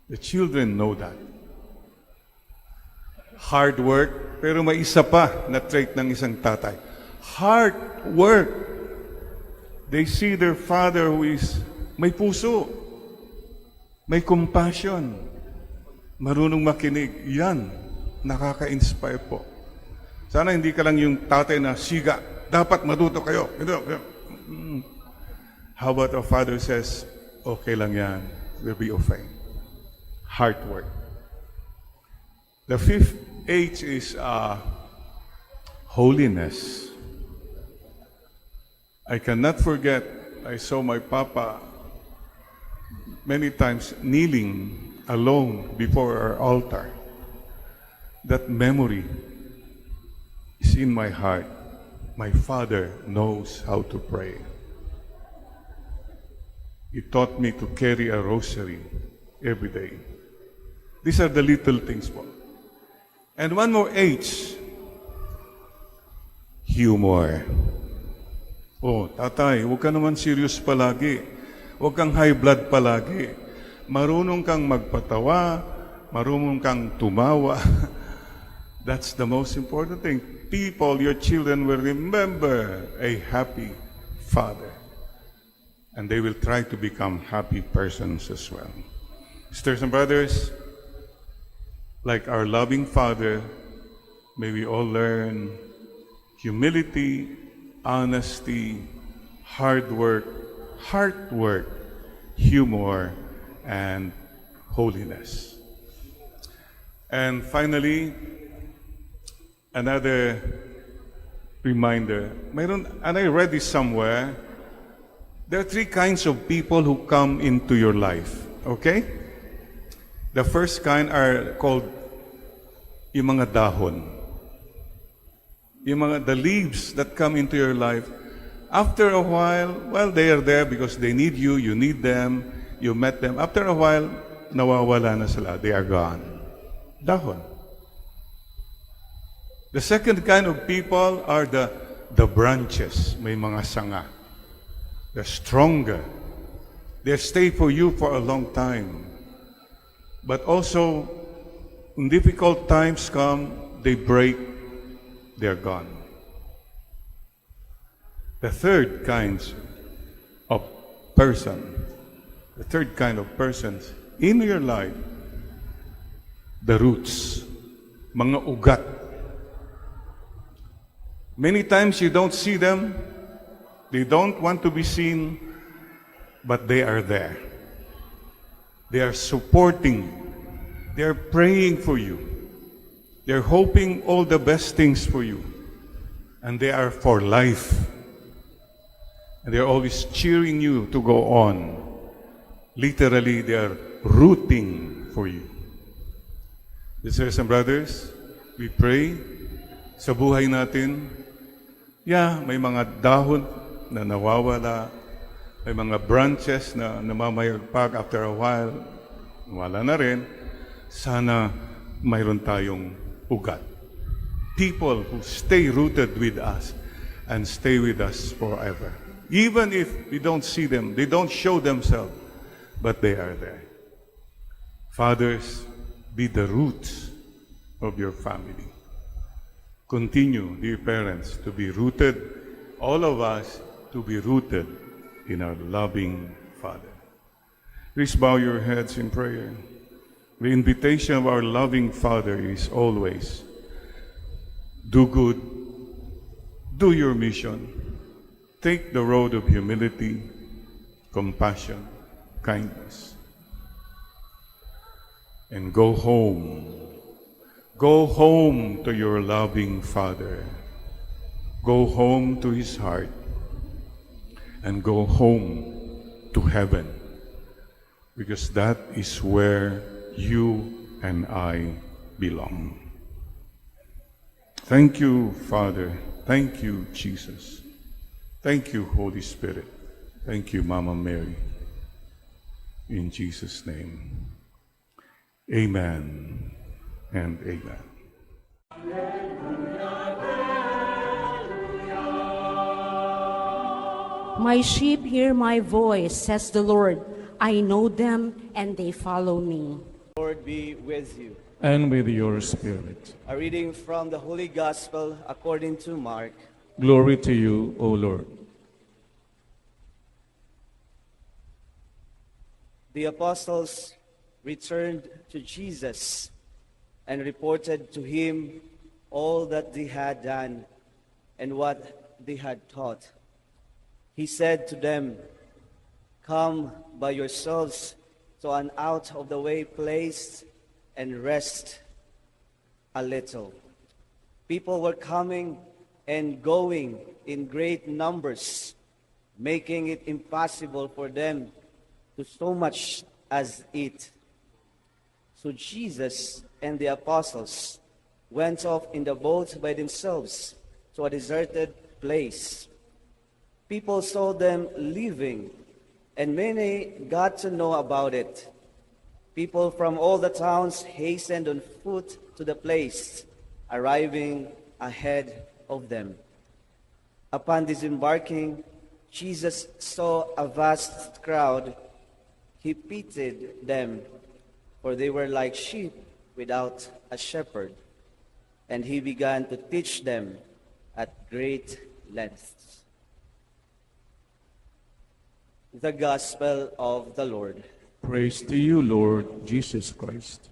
The children know that. Hard work, pero may isa pa na trait ng isang tatay. Hard work. They see their father who is may puso, may compassion, marunong makinig. Yan, nakaka-inspire po. Sana hindi ka lang yung tatay na siga, dapat matuto kayo. How about our father says, okay lang yan, we'll be okay. Hard work. The fifth H is holiness. I cannot forget, I saw my papa many times kneeling alone before our altar. That memory is in my heart. My father knows how to pray. He taught me to carry a rosary every day. These are the little things po. And one more H, humor. Oh, tatay, huwag ka naman serious palagi. Huwag kang high blood palagi. Marunong kang magpatawa, marunong kang tumawa. That's the most important thing. People, your children will remember a happy father. And they will try to become happy persons as well. Sisters and brothers, like our loving Father, may we all learn humility, honesty, hard work, humor, and holiness. And finally, another reminder. And I read this somewhere. There are three kinds of people who come into your life. Okay? The first kind are called yung mga dahon. The leaves that come into your life. After a while, well, they are there because they need you, you need them, you met them. After a while, nawawala na sila. They are gone. Dahon. The second kind of people are the branches. May mga sanga. They're stronger. They stay for you for a long time. But also, when difficult times come, they break, they're gone. The third kind of persons in your life, the roots, mga ugat. Many times you don't see them, they don't want to be seen, but they are there. They are supporting, they are praying for you, they're hoping all the best things for you, and they are for life. And they're always cheering you to go on. Literally, they are rooting for you. Sisters and brothers, we pray sa buhay natin. Yeah, may mga dahon na nawawala, may mga branches na namamayagpag after a while, wala na rin. Sana mayroon tayong ugat. People who stay rooted with us and stay with us forever. Even if we don't see them, they don't show themselves, but they are there. Fathers, be the roots of your family. Continue, dear parents, to be rooted, all of us to be rooted in our loving Father. Please bow your heads in prayer. The invitation of our loving Father is always, do good, do your mission, take the road of humility, compassion, kindness, and go home Go home to your loving Father. Go home to His heart. And go home to heaven. Because that is where you and I belong. Thank you, Father. Thank you, Jesus. Thank you, Holy Spirit. Thank you, Mama Mary. In Jesus' name. Amen and amen. My sheep hear my voice, says the Lord. I know them and they follow me. Lord be with you. And with your spirit. A reading from the Holy Gospel according to Mark. Glory to you, O Lord. The apostles returned to Jesus and reported to him all that they had done and what they had taught. He said to them, "Come by yourselves to an out-of-the-way place and rest a little." People were coming and going in great numbers, making it impossible for them to so much as eat. So Jesus and the apostles went off in the boat by themselves to a deserted place. People saw them leaving, and many got to know about it. People from all the towns hastened on foot to the place, arriving ahead of them. Upon disembarking, Jesus saw a vast crowd. He pitied them, for they were like sheep without a shepherd, and he began to teach them at great length. The Gospel of the Lord. Praise to you, Lord Jesus Christ.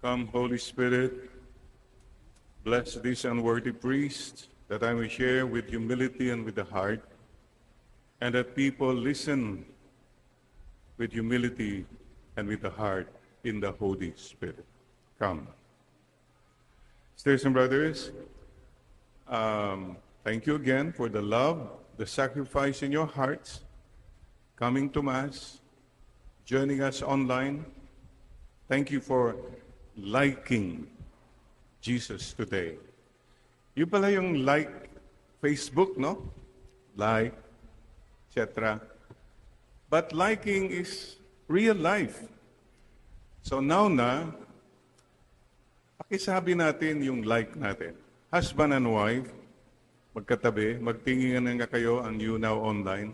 Come, Holy Spirit, bless this unworthy priest, that I may share with humility and with the heart, and that people listen with humility and with the heart in the Holy Spirit. Come. Sisters and brothers, thank you again for the love, the sacrifice in your hearts, coming to Mass, joining us online. Thank you for liking Jesus today. Yung pala yung like Facebook, no? Like, etc. But liking is real life. So now na, pakisabi natin yung like natin. Husband and wife, magkatabi, magtingin nga kayo ang You Now Online.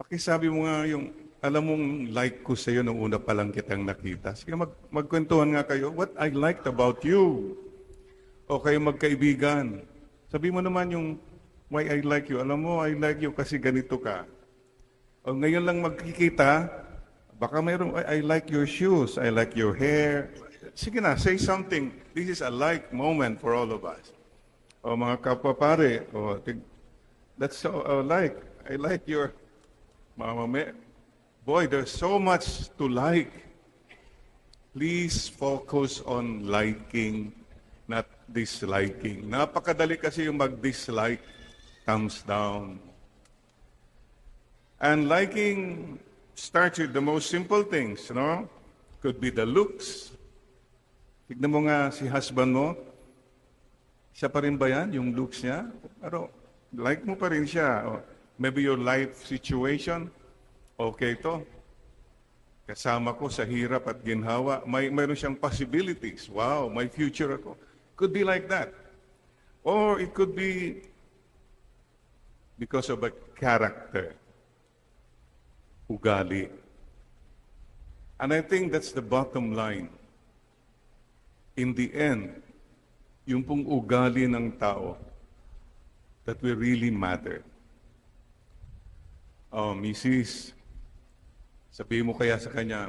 Pakisabi mo nga yung, alam mong like ko sa'yo nung una pa lang kitang nakita. Sige, magkwentuhan nga kayo, what I liked about you. O kayo magkaibigan. Sabi mo naman yung, why I like you. Alam mo, I like you kasi ganito ka. O ngayon lang magkikita, baka mayroong, I like your shoes, I like your hair. Sige na, say something. This is a like moment for all of us. O mga kapwa pare, that's so like. I like your, boy, there's so much to like. Please focus on liking, not disliking. Napakadali kasi yung mag-dislike, thumbs down. And liking starts with the most simple things, no? Could be the looks. Tignan mo nga si husband mo, siya pa rin ba yan, yung looks niya? Pero like mo pa rin siya. O, maybe your life situation, okay to. Kasama ko sa hirap at ginhawa. Mayroon siyang possibilities. Wow, may future ako. Could be like that. Or it could be because of a character. Ugali. And I think that's the bottom line. In the end, yung pong ugali ng tao that will really matter. Oh, Mrs., sabihin mo kaya sa kanya,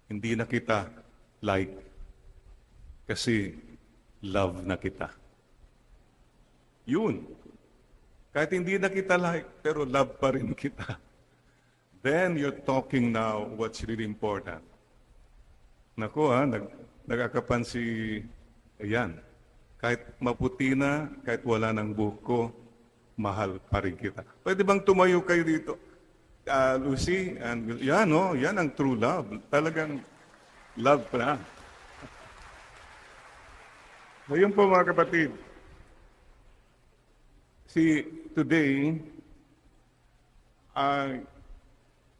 hindi na kita like kasi love na kita. Yun. Kahit hindi na kita like, pero love pa rin kita. then you're talking now what's really important. Naku ha, nagkakapan si, ayan, kahit maputi na, kahit wala ng buhok ko, mahal pa rin kita. Pwede bang tumayo kayo dito? Lucy, and yan, no? Yan ang true love. Talagang love pa. So yun po mga kapatid. See, today,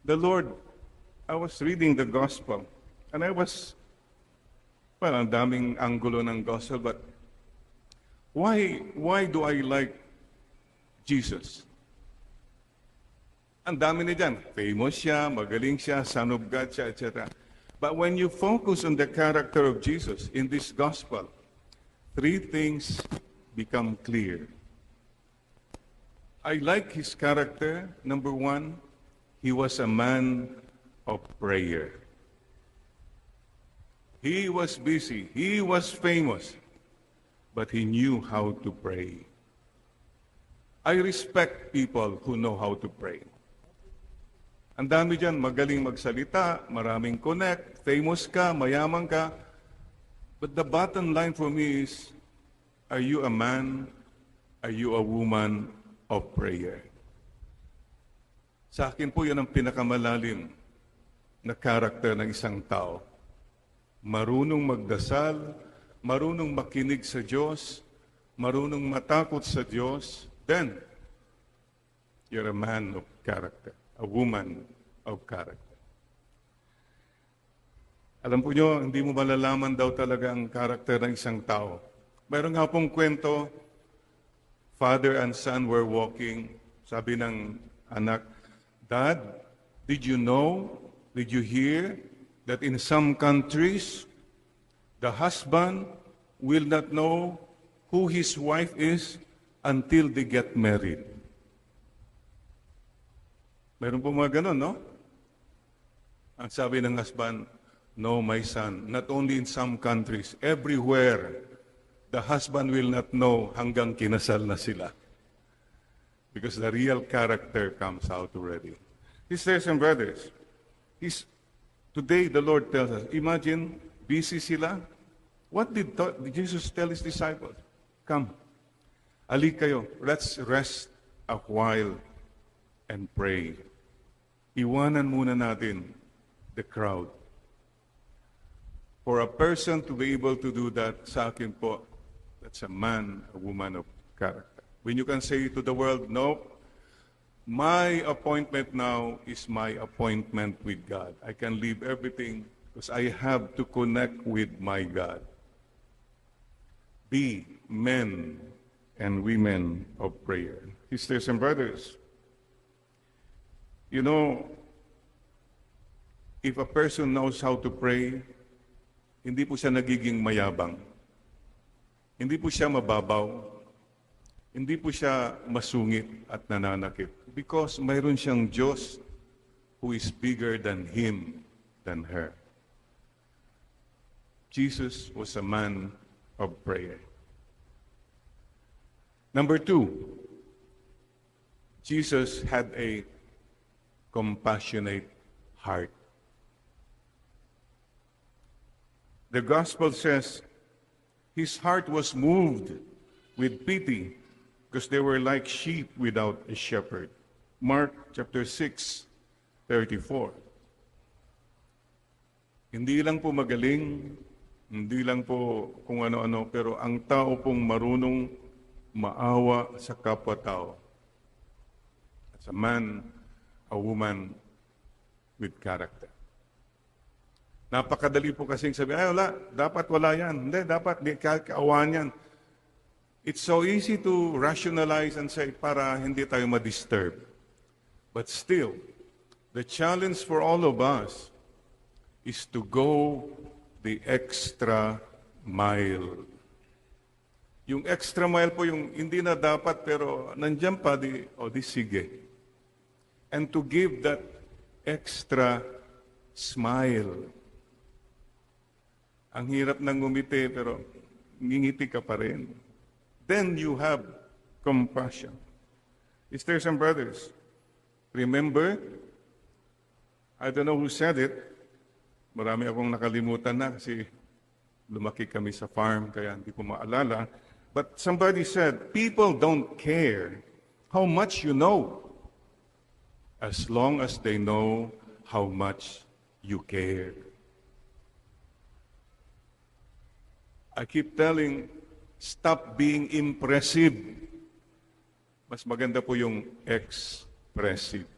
the Lord, I was reading the gospel, and I was, well, ang daming anggulo ng gospel, but why do I like Jesus? Ang dami na dyan. Famous siya, magaling siya, son of God siya, etc. But when you focus on the character of Jesus in this gospel, three things become clear. I like his character. Number one, he was a man of prayer. He was busy. He was famous. But he knew how to pray. I respect people who know how to pray. Ang dami dyan, magaling magsalita, maraming connect, famous ka, mayaman ka. But the bottom line for me is, are you a man? Are you a woman of prayer? Sa akin po, yan ang pinakamalalim na karakter ng isang tao. Marunong magdasal, marunong makinig sa Diyos, marunong matakot sa Diyos, then you're a man of character, a woman of character. Alam po nyo, hindi mo malalaman daw talaga ang karakter ng isang tao. Mayroon nga pong kwento, father and son were walking. Sabi ng anak, Dad, did you hear that in some countries, the husband will not know who his wife is until they get married? Meron po mga ganun, no? Ang sabi ng husband, no, my son, not only in some countries, everywhere, the husband will not know hanggang kinasal na sila. Because the real character comes out already. Sisters and brothers, today the Lord tells us, imagine, busy sila. What did Jesus tell his disciples? Come, alik kayo, let's rest a while and pray. Iwanan muna natin the crowd. For a person to be able to do that, sa akin po, that's a man, a woman of character. When you can say to the world, no, my appointment now is my appointment with God. I can leave everything because I have to connect with my God. Be men and women of prayer. Sisters and brothers, you know, if a person knows how to pray, hindi po siya nagiging mayabang. Hindi po siya mababaw. Hindi po siya masungit at nananakit. Because mayroon siyang Diyos who is bigger than him, than her. Jesus was a man of prayer. Number two, Jesus had a compassionate heart. The gospel says his heart was moved with pity because they were like sheep without a shepherd. Mark chapter 6, 34. Hindi lang po magaling, hindi lang po kung ano-ano, pero ang tao pong marunong maawa sa kapwa-tao. As a man, a woman with character. Napakadali po kasing sabi, ay wala, dapat wala yan. Hindi, dapat di kaawaan yan. It's so easy to rationalize and say, para hindi tayo ma-disturb. But still, the challenge for all of us is to go the extra mile. Yung extra mile po, yung hindi na dapat pero nandiyan pa, di sige. And to give that extra smile. Ang hirap nang ngumiti pero ngingiti ka pa rin. Then you have compassion. Sisters and brothers, remember, I don't know who said it. Marami akong nakalimutan na kasi lumaki kami sa farm kaya hindi ko maalala. But somebody said, people don't care how much you know as long as they know how much you care. I keep telling, stop being impressive. Mas maganda po yung expressive.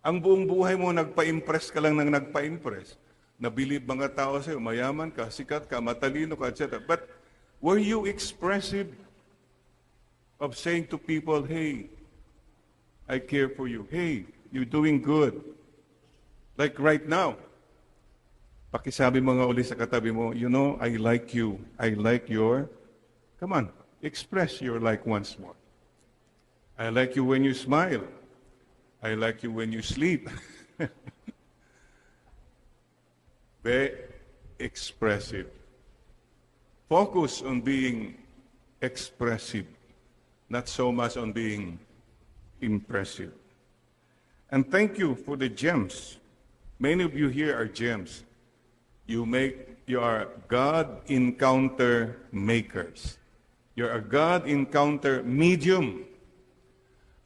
Ang buong buhay mo, nagpa-impress ka lang ng nagpa-impress. Nabilib mga tao sa'yo, mayaman ka, sikat ka, matalino ka, etc. But were you expressive of saying to people, hey, I care for you. Hey, you're doing good. Like right now, pakisabi mo nga uli sa katabi mo, you know, I like you. I like your, come on, express your like once more. I like you when you smile. I like you when you sleep. Very expressive. Focus on being expressive, not so much on being impressive. And thank you for the gems. Many of you here are gems. You are God encounter makers. You're a God encounter medium.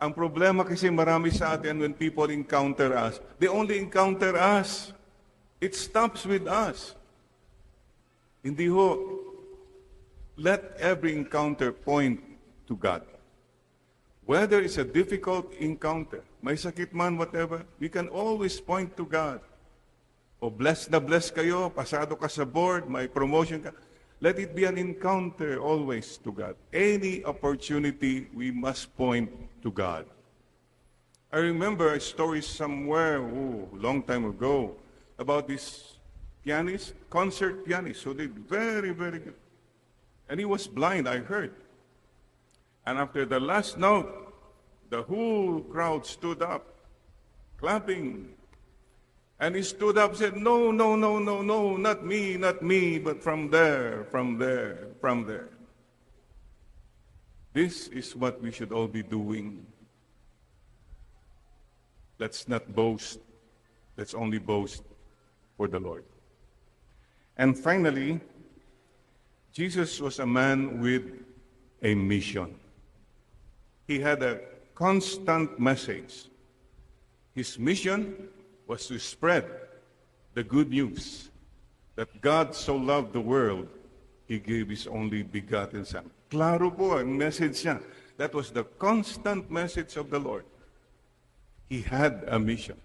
Ang problema kasi marami sa atin when people encounter us, they only encounter us. It stops with us. Hindi ho, let every encounter point to God. Whether it's a difficult encounter, may sakit man, whatever, we can always point to God. O blessed na blessed kayo, pasado ka sa board, may promotion ka. Let it be an encounter always to God. Any opportunity, we must point to God. I remember a story somewhere, long time ago, about this pianist, concert pianist, who did very, very good. And he was blind, I heard. And after the last note, the whole crowd stood up, clapping. And he stood up and said, no, no, no, no, no, not me, but from there, from there, from there. This is what we should all be doing. Let's not boast. Let's only boast for the Lord. And finally, Jesus was a man with a mission. He had a constant message. His mission was to spread the good news that God so loved the world, He gave His only begotten Son. Klaro po ang message niya. That was the constant message of the Lord. He had a mission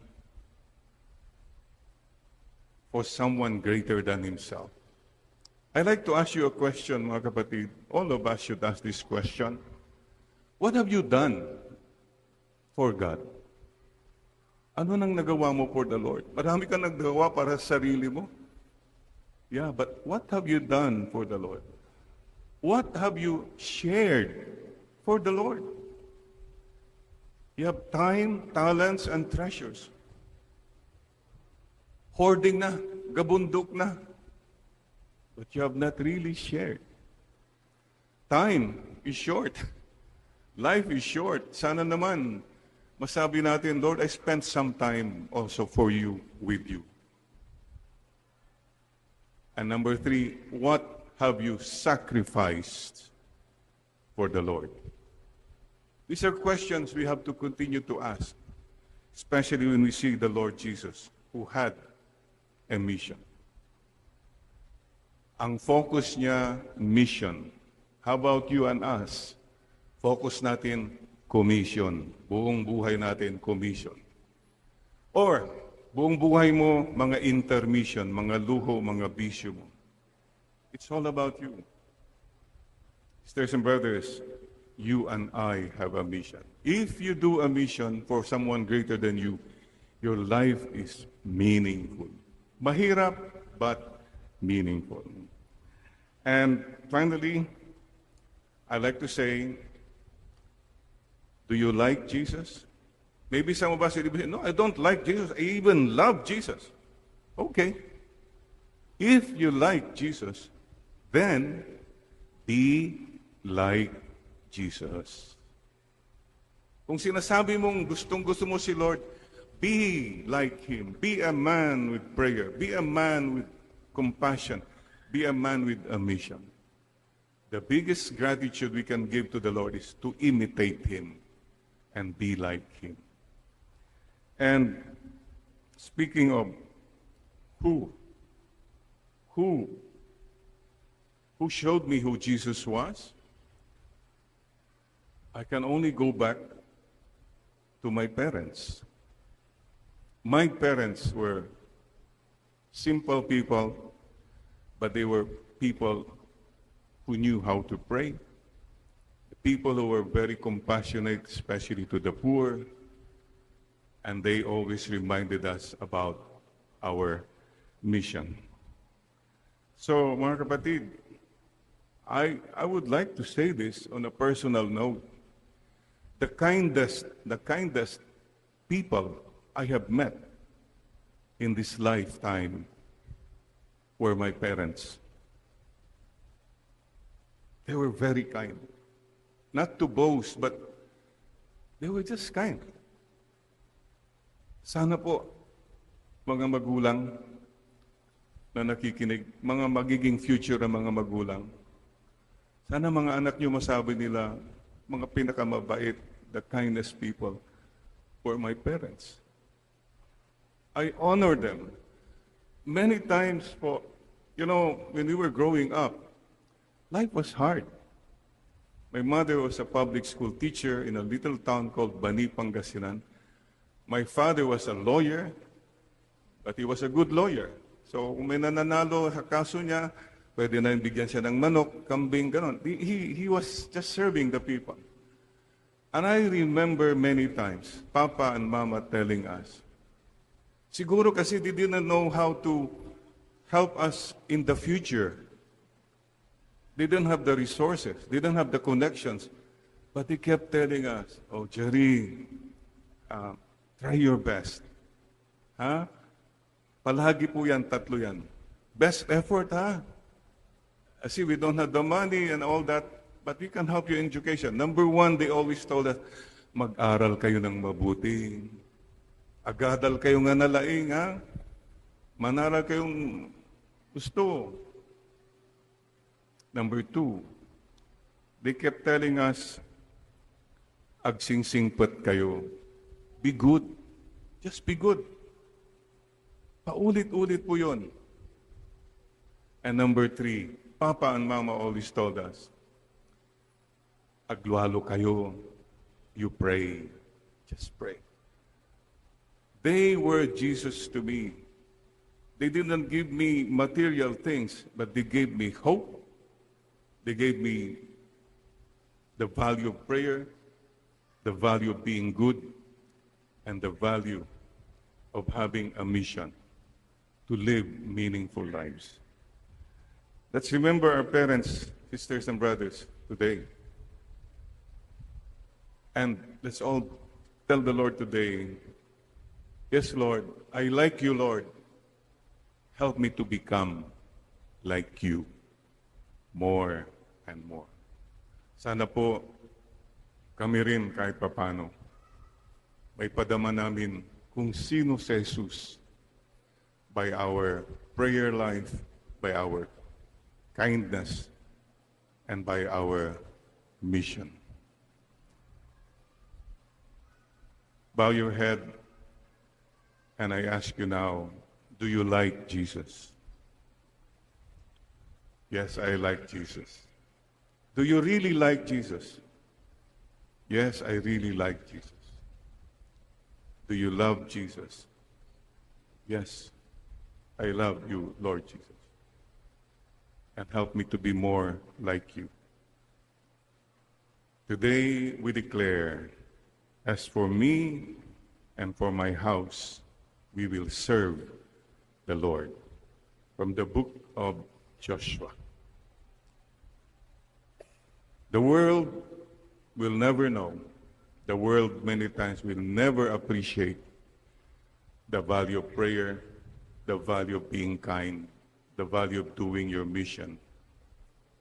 for someone greater than Himself. I'd like to ask you a question, mga kapatid. All of us should ask this question. What have you done for God? Ano nang nagawa mo for the Lord? Marami kang nagawa para sa sarili mo. Yeah, but what have you done for the Lord? What have you shared for the Lord? You have time, talents, and treasures. Hoarding na, gabundok na. But you have not really shared. Time is short. Life is short. Sana naman, masabi natin, Lord, I spent some time also for you, with you. And number 3, what have you sacrificed for the Lord? These are questions we have to continue to ask, especially when we see the Lord Jesus, who had a mission. Ang focus niya, mission. How about you and us? Focus natin, commission. Buong buhay natin, commission. Or, buong buhay mo, mga intermission, mga luho, mga bisyo mo. It's all about you. Sisters and brothers, you and I have a mission. If you do a mission for someone greater than you, your life is meaningful. Mahirap, but meaningful. And finally, I'd like to say, do you like Jesus? Maybe some of us will say, no, I don't like Jesus. I even love Jesus. Okay. If you like Jesus, then be like Jesus. Kung sinasabi mong gustong-gusto mo si Lord, Be like him. Be a man with prayer. Be a man with compassion. Be a man with a mission. The biggest gratitude we can give to the Lord is to imitate him and be like him. And speaking of who showed me who Jesus was, I can only go back to my parents. My parents were simple people, but they were people who knew how to pray, people who were very compassionate, especially to the poor, and they always reminded us about our mission. So, mga kapatid, I would like to say this on a personal note. The kindest people I have met in this lifetime were my parents. They were very kind. Not to boast, but they were just kind. Sana po, mga magulang na nakikinig, mga magiging future ng mga magulang, sana mga anak nyo masabi nila, mga pinakamabait, the kindest people were my parents. I honor them. Many times po, when we were growing up, life was hard. My mother was a public school teacher in a little town called Bani, Pangasinan. My father was a lawyer, but he was a good lawyer. So kung may nananalo sa kaso niya, pwede na bigyan siya ng manok, kambing, ganon. He was just serving the people. And I remember many times, Papa and Mama telling us, siguro kasi they didn't know how to help us in the future. They didn't have the resources. They didn't have the connections. But they kept telling us, oh, Jerry, try your best. Ha? Palagi po yan, tatlo yan. Best effort, ha? See, we don't have the money and all that, but we can help you in education. Number one, they always told us, mag-aral kayo ng mabuti. Agadal kayo nga nalaing, ha? Manaral kayong gusto. Number two, they kept telling us, agsingsingpat kayo. Be good. Just be good. Paulit-ulit po yun. And number three, Papa and Mama always told us, agluhalo kayo, you pray. Just pray. They were Jesus to me. They didn't give me material things, but they gave me hope. They gave me the value of prayer, the value of being good, and the value of having a mission to live meaningful lives. Let's remember our parents, sisters, and brothers today. And let's all tell the Lord today, yes, Lord, I like you, Lord. Help me to become like you more and more. Sana po kami rin kahit papano may padama namin kung sino si Jesus by our prayer life, by our kindness, and by our mission. Bow your head, and I ask you now, do you like Jesus? Yes, I like Jesus. Do you really like Jesus? Yes, I really like Jesus. Do you love Jesus? Yes, I love you, Lord Jesus. And help me to be more like you. Today we declare, as for me and for my house, we will serve the Lord. From the book of Joshua. The world will never know. The world many times will never appreciate the value of prayer, the value of being kind, the value of doing your mission.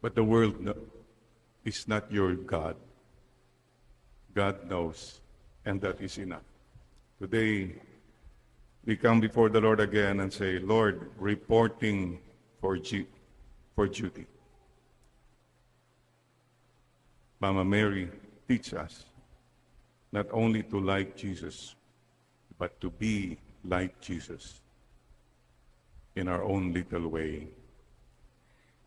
But the world is not your God. God knows, and that is enough. Today, we come before the Lord again and say, Lord, reporting for duty. Mama Mary, teach us not only to like Jesus, but to be like Jesus in our own little way.